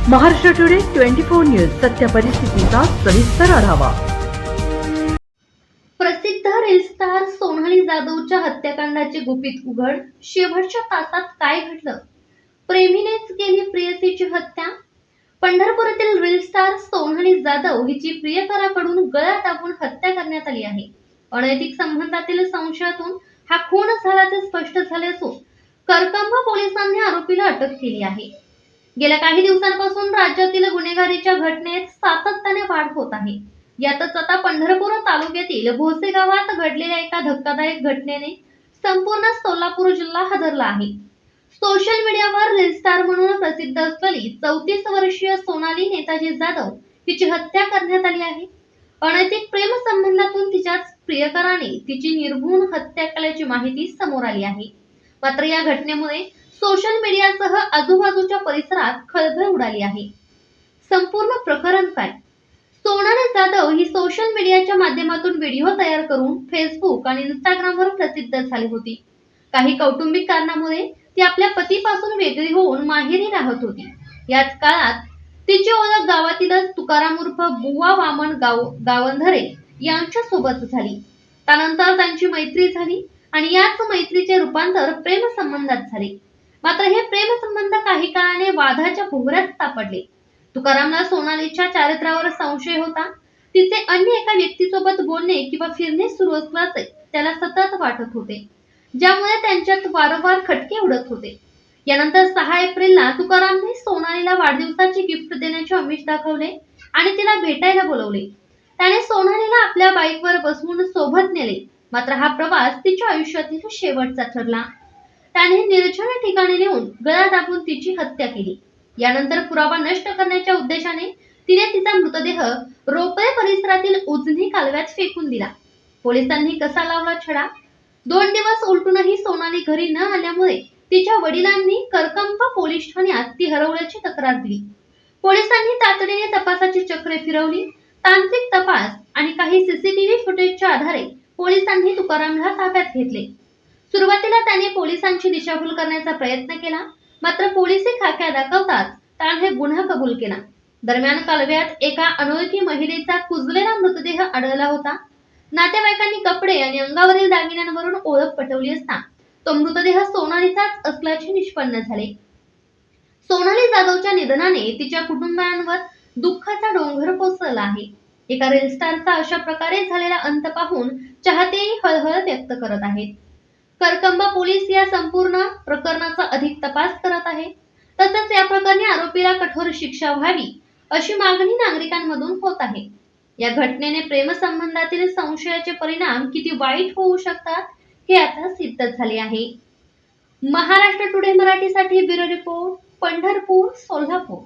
Maharashtra today 24 news सत्य परिस्थितीचा सविस्तर आढावा। प्रसिद्ध रील स्टार सोनाली जाधवच्या हत्याकांडाचे गुपित उघड। शेवटच्या तासात काय घडलं? प्रेमीनेच केली प्रेयसीची हत्या। पंढरपुरातील रील स्टार सोनाली जाधव हिची प्रियकराकडून गळा दाबून हत्या करण्यात आली आहे। अनैतिक संबंधातील संशयातून हा खून झाल्याचे स्पष्ट झाले असून करकंबा पोलिसांनी आरोपीला अटक केली आहे। गेल्या काही दिवसांपासून राज्यातील गुन्हेगारीच्या घटनेत सातत्याने वाढ होत आहे। यातच आता पंढरपूर तालुक्यातील भोसे गावात घडलेल्या एका धक्कादायक घटनेने संपूर्ण सोलापूर जिल्हा हादरला आहे। सोशल मीडियावर रील स्टार म्हणून प्रसिद्ध असलेली 34 वर्षीय सोनाली नेताजी जाधव हिची हत्या करण्यात आली आहे। अनैतिक प्रेम संबंधातून तिच्याच प्रियकराने तिची निर्घृण हत्या केल्याची माहिती समोर आली आहे। मात्र या घटनेमुळे सोशल मीडियासह आजूबाजूच्या परिसरात खळबळ उडाली आहे। संपूर्ण प्रकरण काय? सोनाली जाधव ही सोशल मीडियाच्या माध्यमातून व्हिडिओ तयार करून फेसबुक आणि इंस्टाग्रामवर प्रसिद्ध झाली होती। काही कौटुंबिक कारणामुळे ती आपल्या पतीपासून वेगळी होऊन माहेरी राहत होती। याच काळात तिची ओळख गावातीलच तुकाराम उर्फ बुवा वामन गावंधरे यांच्या सोबत झाली। त्यानंतर त्यांची मैत्री झाली आणि याच मैत्रीचे रूपांतर प्रेम संबंधात झाले। मात्र हे प्रेम संबंध काही काळाने वादाच्या भोवऱ्यात सापडले। तुकारामला सोनालीच्या चारित्र्यावर संशय होता। तिचे अन्य एका व्यक्तीसोबत बोलणे किंवा फिरणे सुरू असल्याचे त्याला सतत वाटत होते, ज्यामुळे त्यांच्यात वारंवार खटके उडत होते। यानंतर 6 एप्रिलला तुकारामने सोनालीला वाढदिवसाची गिफ्ट देण्याचे आमिष दाखवले आणि तिला भेटायला बोलवले। त्याने सोनालीला आपल्या बाईकवर बसवून सोबत नेले। मात्र हा प्रवास तिच्या आयुष्यातील शेवटचा ठरला। त्याने निर्जन ठिकाणी नेऊन गळा दाबून तिची हत्या केली। यानंतर पुरावा नष्ट करण्याच्या उद्देशाने तिने तिचा मृतदेह रोपळे परिसरातील उजनी कालव्यात फेकून दिला। पोलिसांनी कसा लावला छडा? 2 दिवस उलटूनही सोनाली घरी न आल्यामुळे तिच्या वडिलांनी करकंबा पोलीस ठाण्यात ती हरवल्याची तक्रार दिली। पोलिसांनी तातडीने तपासाची चक्रे फिरवली। तांत्रिक तपास आणि काही सीसीटीव्ही फुटेजच्या आधारे पोलिसांनी तुकारामला ताब्यात घेतले। सुरुवातीला त्याने पोलिसांची दिशाभूल करण्याचा प्रयत्न केला, मात्र पोलिसी खाक्या दाखवताच त्याने गुन्हा कबूल केला। दरम्यान कालव्यात एका अनोळखी महिलेचा कुजलेला मृतदेह आढळला होता। नातेवाईकांनी कपडे आणि अंगावरील दागिन्यांवरून ओळख पटवली असता तो मृतदेह सोनालीचाच असल्याचे निष्पन्न झाले। सोनाली जाधवच्या निधनाने तिच्या कुटुंबियांवर दुःखाचा डोंगर कोसळला आहे। एका रील स्टारचा अशा प्रकारे झालेला अंत पाहून चाहतेही हळहळ व्यक्त करत आहेत। करकंबा पोलीस या संपूर्ण प्रकरणाचा अधिक तपास करत आहे। तसंच या प्रकरणी आरोपीला कठोर शिक्षा व्हावी अशी मागणी नागरिकांमधून होत आहे। या घटनेने प्रेमसंबंधातील संशयाचे परिणाम किती वाईट होऊ शकतात हे आता सिद्ध झाले आहे। महाराष्ट्र टुडे मराठीसाठी ब्युरो रिपोर्ट, पंढरपूर, सोलापूर।